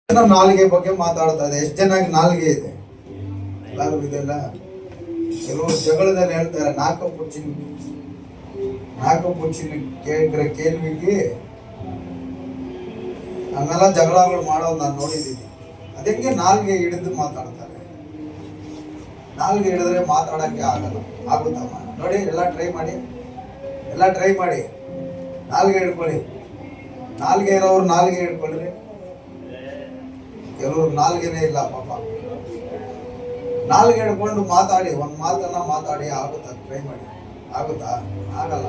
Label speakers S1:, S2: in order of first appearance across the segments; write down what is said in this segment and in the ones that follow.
S1: ನಾಲಿಗೆ ಬಗ್ಗೆ ಮಾತಾಡ್ತಾ ಇದೆ. ಎಷ್ಟು ಜನ ನಾಲಿಗೆ ಇದೆ ಎಲ್ಲರೂ ಇದೆಲ್ಲ. ಕೆಲವರು ಜಗಳದಲ್ಲಿ ಹೇಳ್ತಾರೆ ನಾಲ್ಕು ಪುಚ್ಚಿನ ಕೇಳ್ವಿಗೆ ಹಂಗೆಲ್ಲ ಜಗಳಗಳು ಮಾಡೋದು ನಾನು ನೋಡಿದ್ದೀನಿ. ಅದಕ್ಕೆ ನಾಲ್ಗೆ ಹಿಡಿದು ಮಾತಾಡ್ತಾರೆ. ನಾಲ್ಗೆ ಹಿಡಿದ್ರೆ ಮಾತಾಡಕ್ಕೆ ಆಗಲ್ಲ. ಆಗುತ್ತಮ್ಮ ನೋಡಿ, ಎಲ್ಲ ಟ್ರೈ ಮಾಡಿ ನಾಲ್ಗೆ ಹಿಡ್ಕೊಳ್ಳಿ. ನಾಲ್ಗೆ ಇರೋರು ನಾಲ್ಗೆ ಹಿಡ್ಕೊಳ್ಳಿ. ಕೆಲವ್ರು ನಾಲ್ಗೆನೇ ಇಲ್ಲ ಪಾಪ. ನಾಲ್ಗೆ ಹಿಡ್ಕೊಂಡು ಮಾತಾಡಿ, ಒಂದು ಮಾತನ್ನ ಮಾತಾಡಿ. ಆಗುತ್ತಾ? ಟ್ರೈ ಮಾಡಿ. ಆಗುತ್ತಾ? ಆಗಲ್ಲ.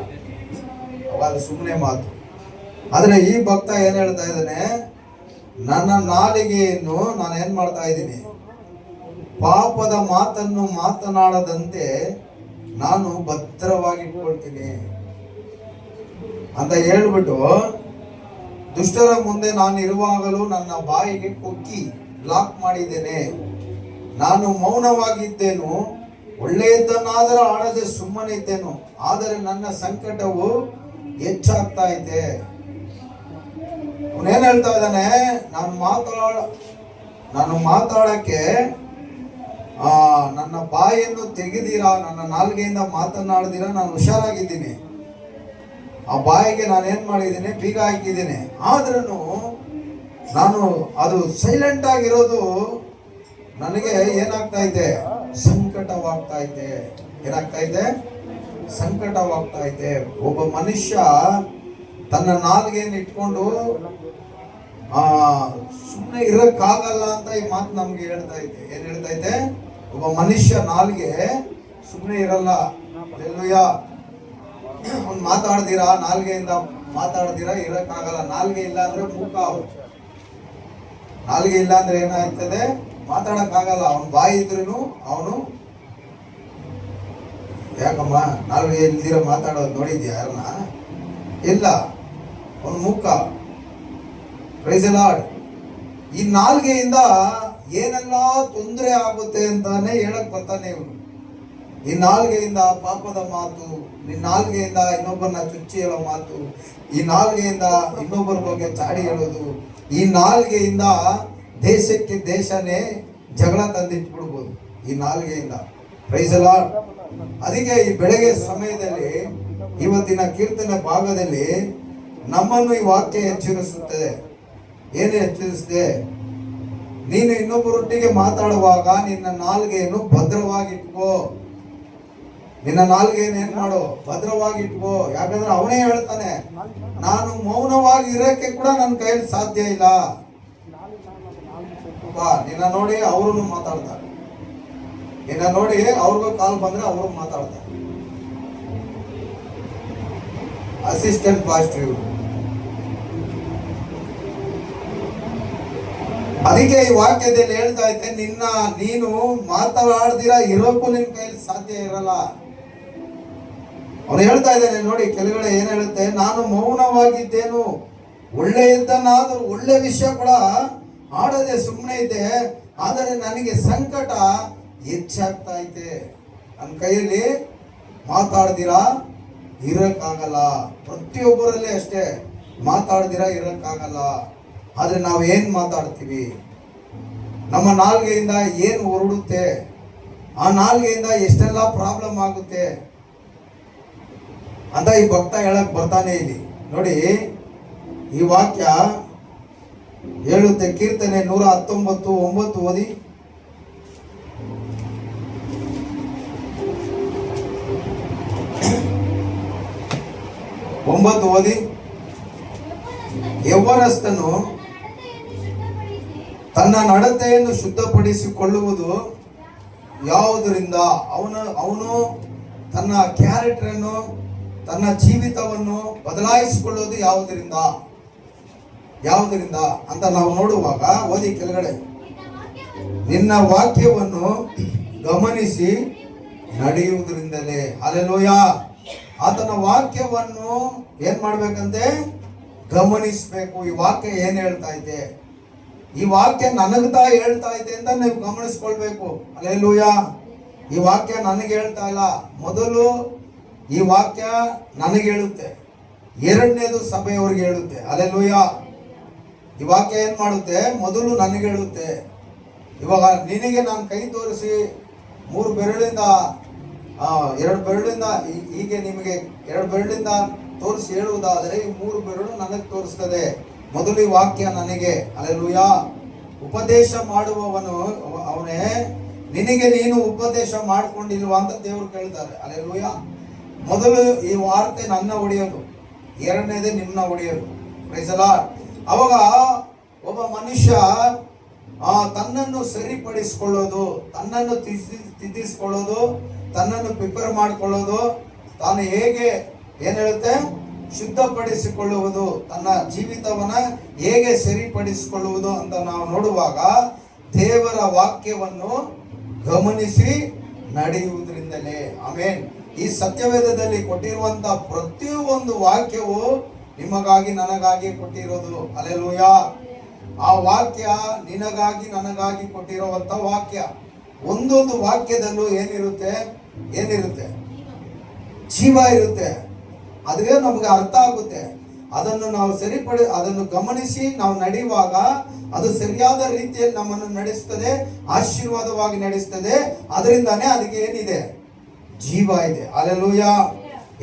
S1: ಅವಾಗ ಸುಮ್ಮನೆ ಮಾತು. ಆದ್ರೆ ಈ ಭಕ್ತ ಏನ್ ಹೇಳ್ತಾ ಇದ್ದಾನೆ, ನನ್ನ ನಾಲಿಗೆಯನ್ನು ನಾನು ಏನ್ ಮಾಡ್ತಾ ಇದ್ದೀನಿ, ಪಾಪದ ಮಾತನ್ನು ಮಾತನಾಡದಂತೆ ನಾನು ಭದ್ರವಾಗಿ ಇಟ್ಕೊಳ್ತೀನಿ ಅಂತ ಹೇಳ್ಬಿಟ್ಟು, ದುಷ್ಟರ ಮುಂದೆ ನಾನು ಇರುವಾಗಲೂ ನನ್ನ ಬಾಯಿಗೆ ಕೊಕ್ಕಿ ಬ್ಲಾಕ್ ಮಾಡಿದ್ದೇನೆ. ನಾನು ಮೌನವಾಗಿದ್ದೇನು, ಒಳ್ಳೆಯದನ್ನಾದರೂ ಆಡದೆ ಸುಮ್ಮನೆ ಇದ್ದೇನು. ಆದರೆ ನನ್ನ ಸಂಕಟವು ಹೆಚ್ಚಾಗ್ತಾ ಇದೆ. ಅವನೇನ್ ಹೇಳ್ತಾ ಇದ್ದಾನೆ, ನಾನು ಮಾತಾಡಕ್ಕೆ ನನ್ನ ಬಾಯನ್ನು ತೆಗೆದಿರಾ, ನನ್ನ ನಾಲ್ಗೆಯಿಂದ ಮಾತನಾಡದಿರಾ ನಾನು ಹುಷಾರಾಗಿದ್ದೀನಿ. ಆ ಬಾಯಿಗೆ ನಾನು ಏನ್ ಮಾಡಿದ್ದೀನಿ, ಬೀಗ ಹಾಕಿದ್ದೀನಿ. ಆದ್ರೂ ನಾನು ಅದು ಸೈಲೆಂಟ್ ಆಗಿರೋದು ನನಗೆ ಏನಾಗ್ತಾ ಇದೆ, ಸಂಕಟವಾಗ್ತಾ ಇದೆ. ಏನಾಗ್ತಾ ಇದೆ? ಸಂಕಟವಾಗ್ತಾ ಇದೆ. ಒಬ್ಬ ಮನುಷ್ಯ ತನ್ನ ನಾಲ್ಗೆಯನ್ನು ಇಟ್ಕೊಂಡು ಸುಮ್ಮನೆ ಇರಕ್ಕಾಗಲ್ಲ ಅಂತ ಈ ಮಾತು ನಮ್ಗೆ ಹೇಳ್ತಾ ಇದೆ. ಏನ್ ಹೇಳ್ತಾ ಇದೆ? ಒಬ್ಬ ಮನುಷ್ಯ ನಾಲ್ಗೆ ಸುಮ್ಮನೆ ಇರಲ್ಲ. ಹಲ್ಲೆಲೂಯಾ. ಅವ್ನು ಮಾತಾಡ್ದಿರಾ, ನಾಲ್ಗೆಯಿಂದ ಮಾತಾಡ್ದಿರಾ ಇರಕ್ಕಾಗಲ್ಲ. ನಾಲ್ಗೆ ಇಲ್ಲ ಅಂದ್ರೆ ಮೂಕ. ನಾಲ್ಗೆ ಇಲ್ಲ ಅಂದ್ರೆ ಏನಾಗ್ತದೆ, ಮಾತಾಡಕ್ಕಾಗಲ್ಲ. ಅವನು ಬಾಯಿ ಇದ್ರೂ ಅವನು ಯಾಕಮ್ಮ ನಾಲ್ಗೆ ಇಲ್ದಿರ ಮಾತಾಡೋದು ನೋಡಿದ್ಯಾ ಯಾರನ್ನ? ಇಲ್ಲ. ಅವನು ಮೂಕ. Praise the Lord. ಈ ನಾಲ್ಗೆಯಿಂದ ಏನೆಲ್ಲ ತೊಂದರೆ ಆಗುತ್ತೆ ಅಂತಾನೆ ಹೇಳಕ್ ಬರ್ತಾನೆ ಇವನು. ಈ ನಾಲ್ಗೆಯಿಂದ ಪಾಪದ ಮಾತು, ಈ ನಾಲ್ಗೆಯಿಂದ ಇನ್ನೊಬ್ಬರನ್ನ ಚುಚ್ಚಿ ಹೇಳೋ ಮಾತು, ಈ ನಾಲ್ಗೆಯಿಂದ ಇನ್ನೊಬ್ಬರ ಬಗ್ಗೆ ಚಾಡಿ ಹೇಳೋದು, ಈ ನಾಲ್ಗೆಯಿಂದ ದೇಶಕ್ಕೆ ದೇಶನೇ ಜಗಳ ತಂದಿಟ್ಬಿಡ್ಬೋದು ಈ ನಾಲ್ಗೆಯಿಂದ. Price the lord. ಅದಕ್ಕೆ ಈ ಬೆಳಗ್ಗೆ ಸಮಯದಲ್ಲಿ ಇವತ್ತಿನ ಕೀರ್ತನೆ ಭಾಗದಲ್ಲಿ ನಮ್ಮನ್ನು ಈ ವಾಕ್ಯ ಎಚ್ಚರಿಸುತ್ತದೆ. ಏನು ಎಚ್ಚರಿಸುತ್ತೆ? ನೀನು ಇನ್ನೊಬ್ಬರೊಟ್ಟಿಗೆ ಮಾತಾಡುವಾಗ ನಿನ್ನ ನಾಲ್ಗೆಯನ್ನು ಭದ್ರವಾಗಿಟ್ಕೋ. ನಿನ್ನ ನಾಲ್ಗೆಯನ್ನು ಏನ್ ಮಾಡು, ಭದ್ರವಾಗಿಟ್ಕೋ. ಯಾಕಂದ್ರೆ ಅವನೇ ಹೇಳ್ತಾನೆ, ನಾನು ಮೌನವಾಗಿ ಇರೋಕ್ಕೆ ಕೂಡ ನನ್ನ ಕೈಯಲ್ಲಿ ಸಾಧ್ಯ ಇಲ್ಲ. ನಿನ್ನ ನೋಡಿ ಅವರು ಮಾತಾಡ್ತಾರೆ. ನಿನ್ನ ನೋಡಿ ಅವ್ರಿಗೂ ಕಾಲ್ ಬಂದ್ರೆ ಅವರು ಮಾತಾಡ್ತಾರೆ. Assistant pastor. ಅದಕ್ಕೆ ಈ ವಾಕ್ಯದಲ್ಲಿ ಹೇಳ್ತಾ ಇದ್ದೆ, ನೀನು ಮಾತಾಡ್ದಿರಾ ಇರೋಕ್ಕೂ ನಿನ್ ಕೈಯಲ್ಲಿ ಸಾಧ್ಯ ಇರಲ್ಲ. ಅವನು ಹೇಳ್ತಾ ಇದ್ದಾನೆ ನೋಡಿ, ಕೆಳಗಡೆ ಏನ್ ಹೇಳುತ್ತೆ, ನಾನು ಮೌನವಾಗಿದ್ದೇನು, ಒಳ್ಳೆಯದನ್ನಾದರೂ ಒಳ್ಳೆ ವಿಷಯ ಕೂಡ ಆಡದೆ ಸುಮ್ಮನೆ ಇದ್ದೆ. ಆದರೆ ನನಗೆ ಸಂಕಟ ಹೆಚ್ಚಾಗ್ತಾ ಇದೆ. ನನ್ನ ಕೈಯಲ್ಲಿ ಮಾತಾಡ್ದಿರಾ ಇರಕ್ಕಾಗಲ್ಲ. ಪ್ರತಿಯೊಬ್ಬರಲ್ಲಿ ಅಷ್ಟೇ, ಮಾತಾಡ್ದಿರಾ ಇರಕ್ಕಾಗಲ್ಲ. ಆದ್ರೆ ನಾವು ಏನ್ ಮಾತಾಡ್ತೀವಿ, ನಮ್ಮ ನಾಲ್ಗೆಯಿಂದ ಏನು ಹೊರಡುತ್ತೆ, ಆ ನಾಲ್ಗೆಯಿಂದ ಎಷ್ಟೆಲ್ಲ ಪ್ರಾಬ್ಲಮ್ ಆಗುತ್ತೆ ಅಂತ ಈ ಭಕ್ತ ಹೇಳಕ್ ಬರ್ತಾನೆ. ಇಲ್ಲಿ ನೋಡಿ, ಈ ವಾಕ್ಯ ಹೇಳುತ್ತೆ. ಕೀರ್ತನೆ 119:9 ಓದಿ. ಓದಿ. ಯೌವನಸ್ಥನು ತನ್ನ ನಡತೆಯನ್ನು ಶುದ್ಧಪಡಿಸಿಕೊಳ್ಳುವುದು ಯಾವುದರಿಂದ? ಅವನು ತನ್ನ ಕ್ಯಾರೆಕ್ಟರನ್ನು, ತನ್ನ ಜೀವಿತವನ್ನು ಬದಲಾಯಿಸಿಕೊಳ್ಳೋದು ಯಾವುದರಿಂದ ಅಂತ ನಾವು ನೋಡುವಾಗ, ಓದಿ ಕೆಳಗಡೆ, ನಿನ್ನ ವಾಕ್ಯವನ್ನು ಗಮನಿಸಿ ನಡೆಯುವುದರಿಂದಲೇ. ಹಲ್ಲೆಲೂಯಾ. ಆತನ ವಾಕ್ಯವನ್ನು ಏನ್ ಮಾಡ್ಬೇಕಂತೆ? ಗಮನಿಸ್ಬೇಕು. ಈ ವಾಕ್ಯ ಏನ್ ಹೇಳ್ತಾ ಇದೆ, ಈ ವಾಕ್ಯ ನನಗ್ತಾ ಹೇಳ್ತಾ ಇದೆ ಅಂತ ನೀವು ಗಮನಿಸ್ಕೊಳ್ಬೇಕು. ಹಲ್ಲೆಲೂಯಾ. ಈ ವಾಕ್ಯ ನನಗೆ ಹೇಳ್ತಾ ಇಲ್ಲ. ಮೊದಲು ಈ ವಾಕ್ಯ ನನಗೆ ಹೇಳುತ್ತೆ, ಎರಡನೇದು ಸಭೆಯವರಿಗೆ ಹೇಳುತ್ತೆ. ಹಲ್ಲೆಲೂಯಾ. ಈ ವಾಕ್ಯ ಏನ್ ಮಾಡುತ್ತೆ? ಮೊದಲು ನನಗೆ ಹೇಳುತ್ತೆ. ಇವಾಗ ನಿನಗೆ ನಾನು ಕೈ ತೋರಿಸಿ 3 ಬೆರಳಿಂದ 2 ಬೆರಳಿಂದ ಹೀಗೆ ನಿಮಗೆ 2 ಬೆರಳಿಂದ ತೋರಿಸಿ ಹೇಳುವುದಾದರೆ ಈ 3 ಬೆರಳು ನನಗೆ ತೋರಿಸ್ತದೆ. ಮೊದಲು ಈ ವಾಕ್ಯ ನನಗೆ. ಹಲ್ಲೆಲೂಯಾ. ಉಪದೇಶ ಮಾಡುವವನು ಅವನೇ. ನಿನಗೆ ನೀನು ಉಪದೇಶ ಮಾಡ್ಕೊಂಡಿಲ್ವಾ ಅಂತ ದೇವರು ಕೇಳ್ತಾರೆ. ಹಲ್ಲೆಲೂಯಾ. ಮೊದಲು ಈ ವಾರ್ತೆ ನನ್ನ ಒಡೆಯೋದು, ಎರಡನೇದೇ ನಿಮ್ಮನ್ನ ಒಡೆಯೋದು. Price the lord. ಅವಾಗ ಒಬ್ಬ ಮನುಷ್ಯ ತನ್ನನ್ನು ಸರಿಪಡಿಸಿಕೊಳ್ಳೋದು, ತನ್ನನ್ನು ತಿದ್ದಿಸ್ಕೊಳ್ಳೋದು, ತನ್ನನ್ನು ಪ್ರಿಪೇರ್ ಮಾಡಿಕೊಳ್ಳೋದು, ತಾನು ಹೇಗೆ ಏನ್ ಹೇಳುತ್ತೆ ಶುದ್ಧಪಡಿಸಿಕೊಳ್ಳುವುದು, ತನ್ನ ಜೀವಿತವನ್ನ ಹೇಗೆ ಸರಿಪಡಿಸಿಕೊಳ್ಳುವುದು ಅಂತ ನಾವು ನೋಡುವಾಗ ದೇವರ ವಾಕ್ಯವನ್ನು ಗಮನಿಸಿ ನಡೆಯುವುದರಿಂದಲೇ. ಆಮೇನ್. ಈ ಸತ್ಯವೇದದಲ್ಲಿ ಕೊಟ್ಟಿರುವಂತ ಪ್ರತಿಯೊಂದು ವಾಕ್ಯವು ನಿಮಗಾಗಿ ನನಗಾಗಿ ಕೊಟ್ಟಿರೋದು. ಹಲ್ಲೆಲೂಯಾ. ಆ ವಾಕ್ಯ ನಿನಗಾಗಿ ನನಗಾಗಿ ಕೊಟ್ಟಿರುವಂತ ವಾಕ್ಯ. ಒಂದೊಂದು ವಾಕ್ಯದಲ್ಲೂ ಏನಿರುತ್ತೆ ಜೀವ ಇರುತ್ತೆ. ಅದೇ ನಮ್ಗೆ ಅರ್ಥ ಆಗುತ್ತೆ. ಅದನ್ನು ನಾವು ಅದನ್ನು ಗಮನಿಸಿ ನಾವು ನಡೆಯುವಾಗ ಅದು ಸರಿಯಾದ ರೀತಿಯಲ್ಲಿ ನಮ್ಮನ್ನು ನಡೆಸ್ತದೆ, ಆಶೀರ್ವಾದವಾಗಿ ನಡೆಸ್ತದೆ. ಅದರಿಂದಾನೇ ಅದಕ್ಕೆ ಏನಿದೆ? ಜೀವ ಇದೆ. ಹಲ್ಲೆಲೂಯಾ.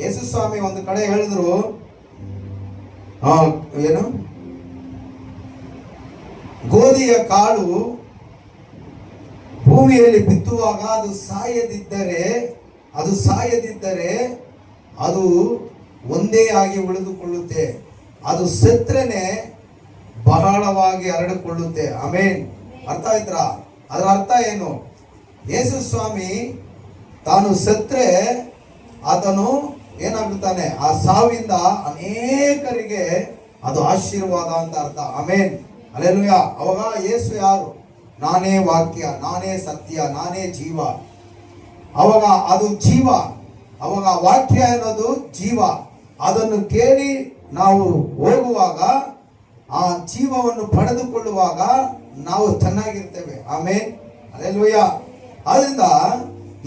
S1: ಯೇಸು ಸ್ವಾಮಿ ಒಂದು ಕಡೆ ಹೇಳಿದ್ರು, ಏನು, ಗೋಧಿಯ ಕಾಳು ಭೂಮಿಯಲ್ಲಿ ಬಿತ್ತುವಾಗ ಅದು ಸಾಯದಿದ್ದರೆ ಅದು ಒಂದೇ ಆಗಿ ಉಳಿದುಕೊಳ್ಳುತ್ತೆ. ಅದು ಸತ್ರೆನೆ ಬಹಳವಾಗಿ ಹರಡಿಕೊಳ್ಳುತ್ತೆ. ಆಮೇನ್. ಅರ್ಥ ಆಯ್ತಾ? ಅದರ ಅರ್ಥ ಏನು? ಯೇಸು ಸ್ವಾಮಿ ತಾನು ಸತ್ರೆ ಆತನು ಏನಾಗುತ್ತಾನೆ? ಆ ಸಾವಿಂದ ಅನೇಕರಿಗೆ ಅದು ಆಶೀರ್ವಾದ ಅಂತ ಅರ್ಥ. ಆಮೇನ್. ಹಲ್ಲೆಲೂಯಾ. ಅವಾಗ ಯೇಸು ಯಾರು? ನಾನೇ ವಾಕ್ಯ, ನಾನೇ ಸತ್ಯ, ನಾನೇ ಜೀವ. ಅವಾಗ ಅದು ಜೀವ. ಅವಾಗ ವಾಕ್ಯ ಅನ್ನೋದು ಜೀವ. ಅದನ್ನು ಕೇಳಿ ನಾವು ಹೋಗುವಾಗ, ಆ ಜೀವವನ್ನು ಪಡೆದುಕೊಳ್ಳುವಾಗ ನಾವು ಚೆನ್ನಾಗಿರ್ತೇವೆ. ಆಮೇನ್. ಹಲ್ಲೆಲೂಯಾ. ಆದ್ರಿಂದ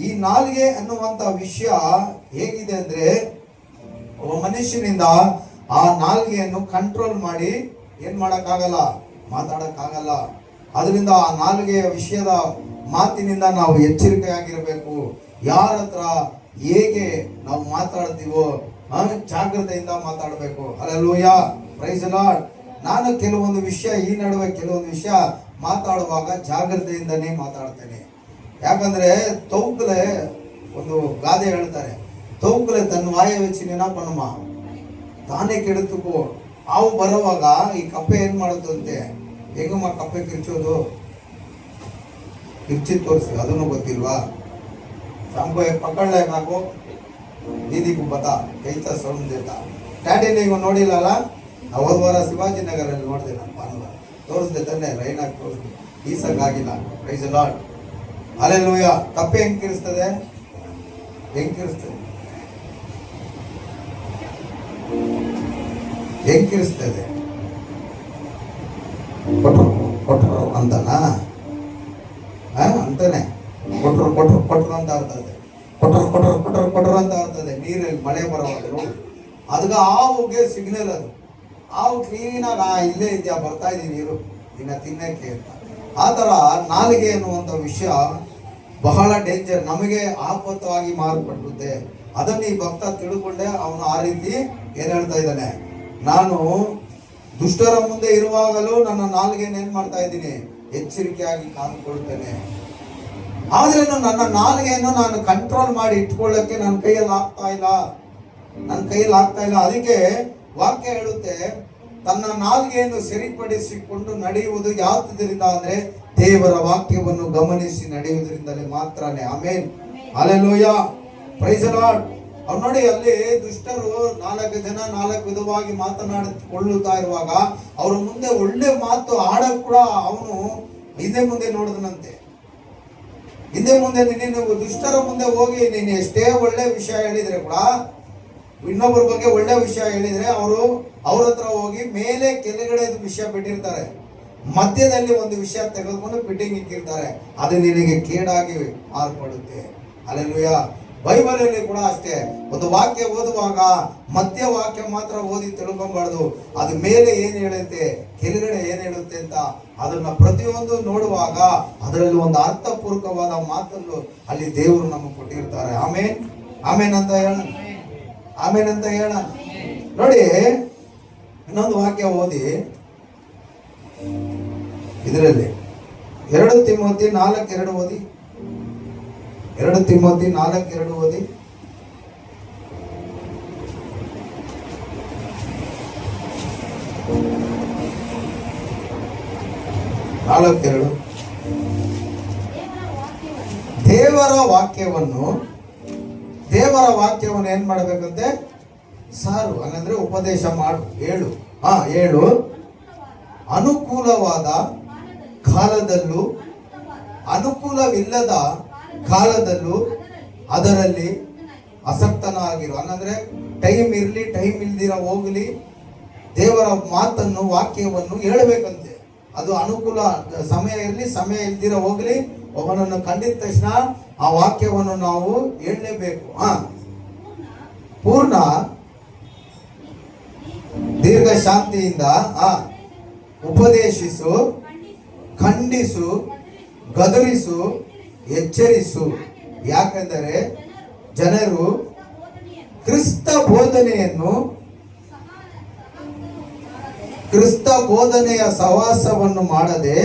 S1: ಈ ನಾಲಿಗೆ ಅನ್ನುವಂತ ವಿಷಯ ಹೇಗಿದೆ ಅಂದ್ರೆ, ಒಬ್ಬ ಮನುಷ್ಯನಿಂದ ಆ ನಾಲಿಗೆಯನ್ನು ಕಂಟ್ರೋಲ್ ಮಾಡಿ ಏನ್ ಮಾಡಕ್ಕಾಗಲ್ಲ, ಮಾತಾಡಕ್ಕಾಗಲ್ಲ. ಅದರಿಂದ ಆ ನಾಲಿಗೆಯ ವಿಷಯದ ಮಾತಿನಿಂದ ನಾವು ಎಚ್ಚರಿಕೆಯಾಗಿರಬೇಕು. ಯಾರ ಹತ್ರ ಹೇಗೆ ನಾವು ಮಾತಾಡ್ತೀವೋ ಜಾಗ್ರತೆಯಿಂದ ಮಾತಾಡಬೇಕು. ಹಲ್ಲೆಲೂಯಾ. Praise the Lord. ನಾನು ಕೆಲವೊಂದು ವಿಷಯ ಈ ನಡುವೆ ಕೆಲವೊಂದು ವಿಷಯ ಮಾತಾಡುವಾಗ ಜಾಗ್ರತೆಯಿಂದನೇ ಮಾತಾಡ್ತೇನೆ. ಯಾಕಂದ್ರೆ ತೌಕಲೆ ಒಂದು ಗಾದೆ ಹೇಳ್ತಾರೆ, ತೌಕಲೆ ತನ್ನ ವಾಯ ವೆಚ್ಚಿನ ಪಣಮ ತಾನೇ ಕೆಡುತ್ತುಕೋ. ಹಾವು ಬರುವಾಗ ಈ ಕಪ್ಪೆ ಏನ್ ಮಾಡುತ್ತಂತೆ, ಹೆಂಗಮ್ಮ ಕಪ್ಪೆ ಕಿರ್ಚೋದು? ಕಿರ್ಚಿ ತೋರಿಸಿ, ಅದನ್ನು ಗೊತ್ತಿಲ್ವಾ? ಸಂಬ ಪಕ್ಕಳ್ಳೆ ಹಾಕು ದೀದಿಗೂ ಬತ್ತ ಕೈತ ಸೌಂಡ್ ದೇತ ಟ್ಯಾಟಿ ನೀವು ನೋಡಿಲ್ಲಲ್ಲ? ಹೋದ ವಾರ ಶಿವಾಜಿನಗರಲ್ಲಿ ನೋಡಿದೆ ನಾನು. ಭಾನುವಾರ ತೋರಿಸ್ದೆ ತಾನೆ, ರೈನಾಗಿ ತೋರಿಸ್ದೆ. ಈಸಕ್ಕಾಗಿಲ್ಲ. Praise the Lord. ಹಲ್ಲೆಲೂಯಾ. ಕಪ್ಪೆ ಹೆಂಗ್ ಕಿರಿಸ್ತದೆ? ಹೆಂಗ್ ಕಿರಿಸ್ತದೆ? ಕೊಟ್ರು ಅಂತನಾ? ಅಂತಾನೆ ಕೊಟ್ರು ಅಂತ ಅರ್ಥದೆ. ಕೊಟ್ರು ಅಂತ ಅರ್ಥದೆ. ನೀರಲ್ಲಿ ಮಳೆ ಬರೋವಾಗ ಅದಕ್ಕೆ ಹಾವುಗೆ ಸಿಗ್ನಲ್. ಅದು ಹಾವು ಕ್ಲೀನಾಗಿ ಇಲ್ಲೇ ಇದೆಯಾ, ಬರ್ತಾ ಇದೆ ನೀರು ಇನ್ನ ತಿನ್ನಕ್ಕೆ ಅಂತ. ಆ ಥರ ನಾಲಿಗೆ ಅನ್ನುವಂಥ ವಿಷಯ ಬಹಳ ಡೇಂಜರ್, ನಮಗೆ ಆಪತ್ತವಾಗಿ ಮಾರ್ಪಟ್ಟುತ್ತೆ. ಅದನ್ನು ಈ ಭಕ್ತ ತಿಳ್ಕೊಂಡೆ ಅವನು ಆ ರೀತಿ ಏನ್ ಹೇಳ್ತಾ ಇದ್ದಾನೆ, ನಾನು ದುಷ್ಟರ ಮುಂದೆ ಇರುವಾಗಲೂ ನನ್ನ ನಾಲಿಗೆಯನ್ನು ಏನ್ ಮಾಡ್ತಾ ಇದ್ದೀನಿ, ಎಚ್ಚರಿಕೆಯಾಗಿ ಕಾದುಕೊಳ್ತೇನೆ. ಆದ್ರೇನು ನನ್ನ ನಾಲಿಗೆಯನ್ನು ನಾನು ಕಂಟ್ರೋಲ್ ಮಾಡಿ ಇಟ್ಕೊಳ್ಳಕ್ಕೆ ನನ್ನ ಕೈಯಲ್ಲಿ ಆಗ್ತಾ ಇಲ್ಲ. ಅದಕ್ಕೆ ವಾಕ್ಯ ಹೇಳುತ್ತೆ, ತನ್ನ ನಾಲಿಗೆಯನ್ನು ಸರಿಪಡಿಸಿಕೊಂಡು ನಡೆಯುವುದು ಯಾವುದರಿಂದ ಅಂದ್ರೆ ದೇವರ ವಾಕ್ಯವನ್ನು ಗಮನಿಸಿ ನಡೆಯುವುದರಿಂದಲೇ ಮಾತ್ರನೇ. Amen. Hallelujah. Praise the Lord. ಅವ್ರು ನೋಡಿ, ಅಲ್ಲಿ ದುಷ್ಟರು 4 ಜನ 4 ವಿಧವಾಗಿ ಮಾತನಾಡಿಕೊಳ್ಳುತ್ತಾ ಇರುವಾಗ ಅವ್ರ ಮುಂದೆ ಒಳ್ಳೆ ಮಾತು ಆಡಕ್ ಕೂಡ ಅವನು ಹಿಂದೆ ಮುಂದೆ ನೋಡಿದನಂತೆ. ಹಿಂದೆ ಮುಂದೆ ನೀನು ದುಷ್ಟರ ಮುಂದೆ ಹೋಗಿ ನೀನು ಎಷ್ಟೇ ಒಳ್ಳೆ ವಿಷಯ ಹೇಳಿದ್ರೆ ಕೂಡ, ಇನ್ನೊಬ್ಬರ ಬಗ್ಗೆ ಒಳ್ಳೆ ವಿಷಯ ಹೇಳಿದ್ರೆ ಅವರು ಅವ್ರ ಹತ್ರ ಹೋಗಿ ಮೇಲೆ ಕೆಳಗಡೆ ವಿಷಯ ಬಿಟ್ಟಿರ್ತಾರೆ, ಮಧ್ಯದಲ್ಲಿ ಒಂದು ವಿಷಯ ತೆಗೆದುಕೊಂಡು ಫಿಟ್ಟಿಂಗ್ ಇಕ್ಕಿರ್ತಾರೆ. ಅದು ನಿನಗೆ ಕೇಡಾಗಿ ಮಾರ್ಪಡುತ್ತೆ. ಹಲ್ಲೆಲೂಯಾ. ಬೈಬಲಲ್ಲಿ ಕೂಡ ಅಷ್ಟೇ, ಒಂದು ವಾಕ್ಯ ಓದುವಾಗ ಮಧ್ಯ ವಾಕ್ಯ ಮಾತ್ರ ಓದಿ ತಿಳ್ಕೊಬಾರ್ದು, ಅದು ಮೇಲೆ ಏನ್ ಹೇಳುತ್ತೆ, ಕೆಳಗಡೆ ಏನ್ ಹೇಳುತ್ತೆ ಅಂತ ಅದನ್ನ ಪ್ರತಿಯೊಂದು ನೋಡುವಾಗ ಅದರಲ್ಲಿ ಒಂದು ಅರ್ಥಪೂರ್ವಕವಾದ ಮಾತನ್ನು ಅಲ್ಲಿ ದೇವರು ನಮಗೆ ಕೊಟ್ಟಿರ್ತಾರೆ. ಆಮೇನ್ ಆಮೇನ್ ಅಂತ ಹೇಳ, ಆಮೇನ್ ಅಂತ ಹೇಳ. ನೋಡಿ, ಇನ್ನೊಂದು ವಾಕ್ಯ ಓದಿ ಇದರಲ್ಲಿ 2 ತಿಮೋಥಿ 4:2 ಓದಿ. 2 ತಿಮೋಥಿ 4:2 ಓದಿ. 4:2. ದೇವರ ವಾಕ್ಯವನ್ನು ಏನ್ ಮಾಡ್ಬೇಕಂತೆ? ಸಾರು, ಹಂಗಂದ್ರೆ ಉಪದೇಶ ಮಾಡು, ಹೇಳು. ಹೇಳು. ಅನುಕೂಲವಾದ ಕಾಲದಲ್ಲೂ ಅನುಕೂಲವಿಲ್ಲದ ಕಾಲದಲ್ಲೂ ಅದರಲ್ಲಿ ಆಸಕ್ತನಾಗಿರು. ಹಂಗಂದ್ರೆ ಟೈಮ್ ಇರ್ಲಿ, ಟೈಮ್ ಇಲ್ದಿರ ಹೋಗ್ಲಿ, ದೇವರ ಮಾತನ್ನು, ವಾಕ್ಯವನ್ನು ಹೇಳಬೇಕಂತೆ. ಅದು ಅನುಕೂಲ ಸಮಯ ಇರಲಿ, ಸಮಯ ಇಲ್ದಿರ ಹೋಗ್ಲಿ, ಒಬ್ಬನನ್ನು ಕಂಡಿದ ತಕ್ಷಣ ಆ ವಾಕ್ಯವನ್ನು ನಾವು ಹೇಳಲೇಬೇಕು. ಪೂರ್ಣ ದೀರ್ಘ ಶಾಂತಿಯಿಂದ ಉಪದೇಶಿಸು, ಖಂಡಿಸು, ಗದರಿಸು, ಎಚ್ಚರಿಸು. ಯಾಕೆಂದರೆ ಜನರು ಕ್ರಿಸ್ತ ಬೋಧನೆಯ ಸಹವಾಸವನ್ನು ಮಾಡದೆ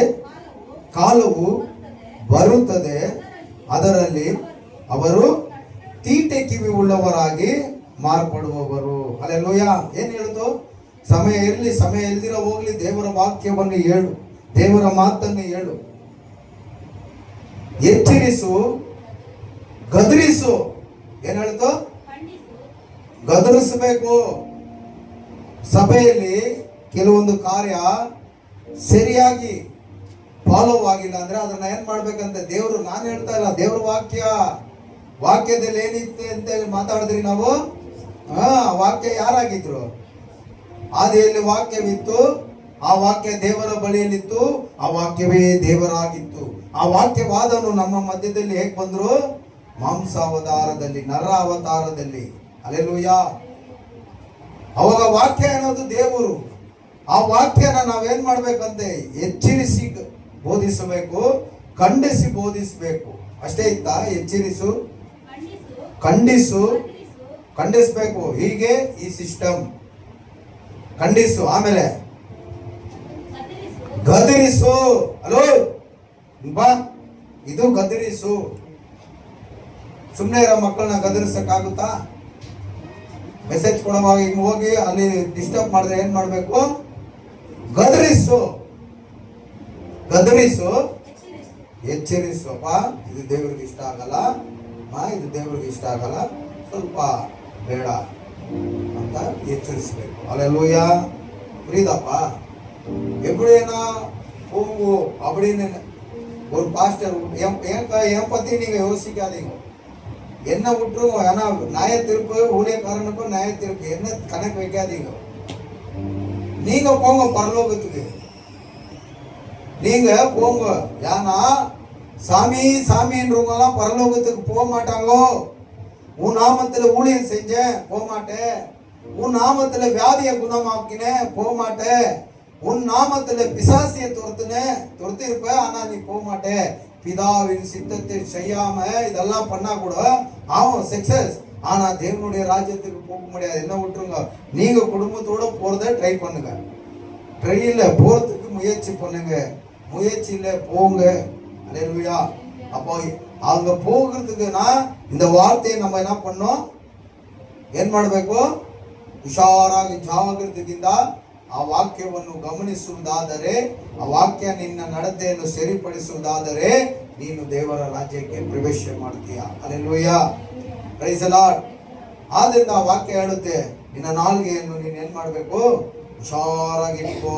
S1: ಕಾಲವು ಬರುತ್ತದೆ, ಅದರಲ್ಲಿ ಅವರು ತೀಟೆ ಕಿವಿ ಉಳ್ಳವರಾಗಿ ಮಾರ್ಪಡುವವರು. ಹಲ್ಲೆಲೂಯಾ. ಏನ್ ಹೇಳುದು? ಸಮಯ ಇರಲಿ, ಸಮಯ ಇಲ್ದಿರ ಹೋಗ್ಲಿ, ದೇವರ ವಾಕ್ಯವನ್ನು ಹೇಳು, ದೇವರ ಮಾತನ್ನು ಹೇಳು, ಎಚ್ಚರಿಸು, ಗದರಿಸು. ಏನ್ ಹೇಳ್ತು? ಗದರಿಸಬೇಕು. ಸಭೆಯಲ್ಲಿ ಕೆಲವೊಂದು ಕಾರ್ಯ ಸರಿಯಾಗಿ ಫಾಲೋ ಆಗಿಲ್ಲ ಅಂದ್ರೆ ಅದನ್ನ ಏನ್ ಮಾಡ್ಬೇಕಂತ ದೇವರು, ನಾನು ಹೇಳ್ತಾ ಇಲ್ಲ, ದೇವ್ರ ವಾಕ್ಯದಲ್ಲಿ ಏನಿತ್ತು ಅಂತ ಮಾತಾಡಿದ್ರಿ ನಾವು. ವಾಕ್ಯ ಯಾರಾಗಿದ್ರು? ಆದಿಯಲ್ಲಿ ವಾಕ್ಯವಿತ್ತು, ಆ ವಾಕ್ಯ ದೇವರ ಬಳಿಯಲ್ಲಿತ್ತು, ಆ ವಾಕ್ಯವೇ ದೇವರಾಗಿತ್ತು. ಆ ವಾಕ್ಯವಾದನು ನಮ್ಮ ಮಧ್ಯದಲ್ಲಿ ಹೇಗೆ ಬಂದ್ರು? ಮಾಂಸಾವತಾರದಲ್ಲಿ, ನರ ಅವತಾರದಲ್ಲಿ. ಹಲ್ಲೆಲೂಯಾ. ಅವಾಗ ವಾಕ್ಯ ಅನ್ನೋದು ದೇವರು. ಆ ವಾಕ್ಯನ ನಾವೇನ್ ಮಾಡ್ಬೇಕಂತೆ? ಎಚ್ಚರಿಸಿ ಬೋಧಿಸಬೇಕು, ಖಂಡಿಸಿ ಬೋಧಿಸಬೇಕು. ಅಷ್ಟೇ ಇತ್ತಾ? ಎಚ್ಚರಿಸು, ಖಂಡಿಸಬೇಕು. ಹೀಗೆ ಈ ಸಿಸ್ಟಮ್. ಖಂಡಿಸು, ಆಮೇಲೆ ಗದರಿಸು. ಹಲೋ ಬಾ, ಇದು ಗದರಿಸು. ಸುಮ್ಮನೆ ಇರೋ ಮಕ್ಕಳನ್ನ ಗದರಿಸಕ್ಕಾಗುತ್ತಾ? ಮೆಸೇಜ್ ಕೊಡುವಾಗ ಹಿಂಗ್ ಹೋಗಿ ಅಲ್ಲಿ ಡಿಸ್ಟರ್ಬ್ ಮಾಡಿದ್ರೆ ಏನ್ ಮಾಡ್ಬೇಕು? ಗದರಿಸು, ಎಚ್ಚರಿಸು. ಅಪ್ಪ, ಇದು ದೇವರಿಗೆ ಇಷ್ಟ ಆಗಲ್ಲ, ಇದು ದೇವರಿಗೆ ಇಷ್ಟ ಆಗಲ್ಲ, ಸ್ವಲ್ಪ ಬೇಡ ಅಂತ ಎಚ್ಚರಿಸಬೇಕು. ಹಲ್ಲೆಲೂಯಾ. புரியுதாப்பா? எப்படின்னா போங்க அப்படின்னு ஒரு பாஸ்டர் என் பத்தி நீங்க யோசிக்காதீங்க, என்ன விட்டுருங்க. ஏன்னா நியாய தீர்ப்பு, ஊழியக்காரனுக்கும் நியாய தீர்ப்பு, என்ன கணக்கு வைக்காதீங்க. நீங்க போங்க பரலோகத்துக்கு, நீங்க போங்க. ஏன்னா சாமின்றவங்க எல்லாம் பரலோகத்துக்கு போக மாட்டாங்களோ. உன் நாமத்துல ஊழியம் செஞ்சேன், போக மாட்டேன். உன் நாமத்துல வியாதியை குணமாக்கினேன், போக மாட்டேன். உன் நாமத்துல பிசாசியை துரத்தி இருப்ப, ஆனா நீ போக மாட்டே. பிதாவின் சித்தத்தை செய்யாம இதெல்லாம் பண்ணா கூட அவன் சக்சஸ், ஆனா தேவனுடைய ராஜ்யத்துக்கு போக முடியாது. என்ன விட்டுருங்க, நீங்க குடும்பத்தோட போறத ட்ரை பண்ணுங்க. ட்ரெயின்ல போறதுக்கு முயற்சி பண்ணுங்க, முயற்சியில போங்க. அல்லேலூயா. அப்போ அங்க போகிறதுக்குன்னா இந்த வார்த்தையை நம்ம என்ன பண்ணோம்? ಏನ್ ಮಾಡಬೇಕು? ಹುಷಾರಾಗಿ ಜಾಗೃತಿಯಿಂದ ಆ ವಾಕ್ಯವನ್ನು ಗಮನಿಸುವುದಾದರೆ, ಆ ವಾಕ್ಯ ನಿನ್ನ ನಡತೆಯನ್ನು ಸರಿಪಡಿಸುವುದಾದರೆ ನೀನು ದೇವರ ರಾಜ್ಯಕ್ಕೆ ಪ್ರವೇಶ ಮಾಡ್ತೀಯ. ಹಲ್ಲೆಲೂಯಾ. Praise the Lord. ಆದ್ರಿಂದ ಆ ವಾಕ್ಯ ಹೇಳುತ್ತೆ, ನಿನ್ನ ನಾಲ್ಗೆಯನ್ನು ನೀನು ಏನ್ ಮಾಡಬೇಕು? ಹುಷಾರಾಗಿ ಇಟ್ಕೋ.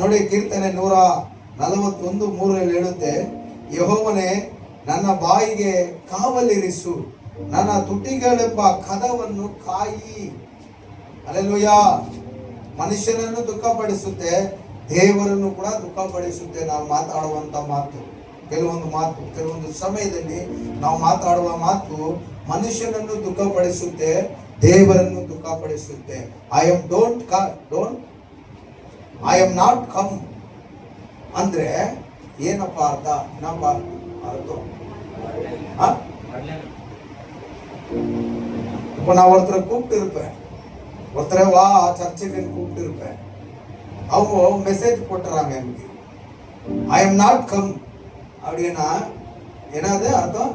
S1: ನೋಡಿ, ಕೀರ್ತನೆ 141:3 ಹೇಳುತ್ತೆ, ಯೆಹೋವನೇ ನನ್ನ ಬಾಯಿಗೆ ಕಾವಲಿರಿಸು, ನನ್ನ ತುಟಿಗಳೆಂಬ ಕದವನ್ನು ಕಾಯಿ. ಹಲ್ಲೆಲೂಯಾ. ಮನುಷ್ಯನನ್ನು ದುಃಖಪಡಿಸುತ್ತೆ, ದೇವರನ್ನು ಕೂಡ ದುಃಖಪಡಿಸುತ್ತೆ ನಾವು ಮಾತಾಡುವಂತ ಮಾತು. ಕೆಲವೊಂದು ಮಾತು, ಕೆಲವೊಂದು ಸಮಯದಲ್ಲಿ ನಾವು ಮಾತಾಡುವ ಮಾತು ಮನುಷ್ಯನನ್ನು ದುಃಖಪಡಿಸುತ್ತೆ, ದೇವರನ್ನು ದುಃಖಪಡಿಸುತ್ತೆ. ಐ ಆಮ್ ನಾಟ್ ಕಮ್ ಅಂದ್ರೆ ಏನಪ್ಪ ಅರ್ಥ? ಏನಪ್ಪ ಅರ್ಥ? இப்போ நான் ஒருத்தரை கூப்பிட்டு இருப்பேன், ஒருத்தரை வா சர்ச்சுக்கு கூப்பிட்டு இருப்பேன். அவங்க மெசேஜ் போட்டுறாங்க எனக்கு, ஐ எம் நாட் கம் அப்படின்னா என்னது அர்த்தம்?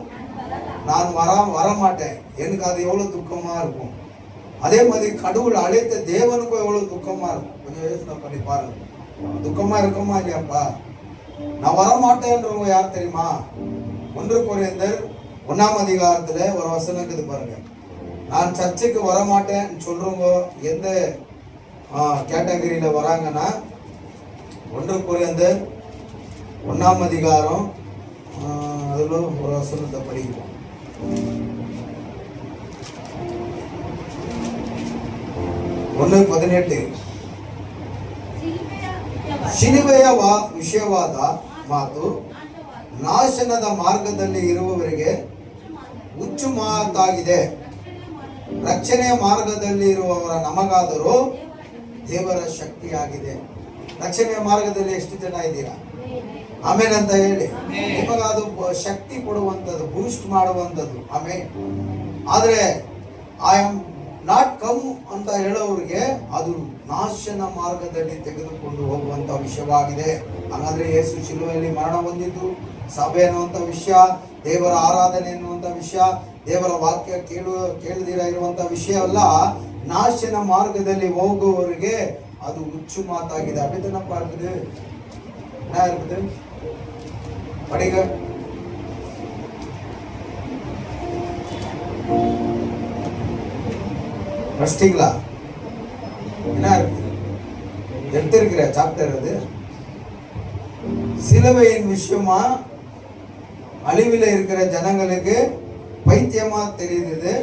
S1: நான் வரமாட்டேன். எனக்கு அது எவ்வளவு துக்கமா இருக்கும். அதே மாதிரி கடவுள் அழைத்த தேவனுக்கும் எவ்வளவு துக்கமா இருக்கும். கொஞ்சம் யோசனை பண்ணி பாருங்க. துக்கமா இருக்குமா இல்லையாப்பா? நான் வரமாட்டேன்றவங்க யார் தெரியுமா? 1 கொரிந்தியர் 1ஆம் அதிகாரத்துல ஒரு வசனம் இருக்குது பாருங்க. நான் சர்ச்சுக்கு வரமாட்டேன்னு சொல்றவங்க எந்த கேட்டகரியில வராங்கன்னா, 1 கொரிந்தியர் 1ஆம் அதிகாரம் அதுல ஒரு வசனத்தை படிப்போம். 1:18 ಶಿಲುಬೆಯ ವಿಷಯವಾದ ಮಾತು ನಾಶನದ ಮಾರ್ಗದಲ್ಲಿ ಇರುವವರಿಗೆ ಹುಚ್ಚು ಮಾತಾಗಿದೆ, ರಕ್ಷಣೆಯ ಮಾರ್ಗದಲ್ಲಿ ಇರುವವರ ನಮಗಾದರೂ ದೇವರ ಶಕ್ತಿಯಾಗಿದೆ. ರಕ್ಷಣೆಯ ಮಾರ್ಗದಲ್ಲಿ ಎಷ್ಟು ಜನ ಇದ್ದೀರಾ? ಆಮೇಲೆ ಅಂತ ಹೇಳಿ ನಿಮಗದು ಶಕ್ತಿ ಕೊಡುವಂಥದ್ದು, ಬೂಸ್ಟ್ ಮಾಡುವಂಥದ್ದು. ಆಮೇಲೆ ಆದರೆ ಐ ಆಮ್ ನಾಟ್ ಕಮ್ ಅಂತ ಹೇಳೋರಿಗೆ ಅದು ನಾಶನ ಮಾರ್ಗದಲ್ಲಿ ತೆಗೆದುಕೊಂಡು ಹೋಗುವಂತ ವಿಷಯವಾಗಿದೆ. ಹಾಗಾದ್ರೆ ಯೇಸು ಶಿಲುಬೆಯಲ್ಲಿ ಮರಣ ಹೊಂದಿದ್ದು, ಸಭೆ ಅನ್ನುವಂಥ ವಿಷಯ, ದೇವರ ಆರಾಧನೆ ಎನ್ನುವಂಥ ವಿಷಯ, ದೇವರ ವಾಕ್ಯ ಕೇಳದಿರ ಇರುವಂತ ವಿಷಯ ಅಲ್ಲ. ನಾಶನ ಮಾರ್ಗದಲ್ಲಿ ಹೋಗುವವರಿಗೆ ಅದು ಹುಚ್ಚು ಮಾತಾಗಿದೆ. ಅಭಿದನಪ್ಪ இருக்குது என்ன இருக்குது படிங்க. படிச்சிட்டீங்களா? என்ன இருக்கு எடுத்திருக்கிற சாப்டர்? அது சிலுவையின் விஷயமா அழிவில் இருக்கிற ஜனங்களுக்கு பைத்தியமா தெரியுது,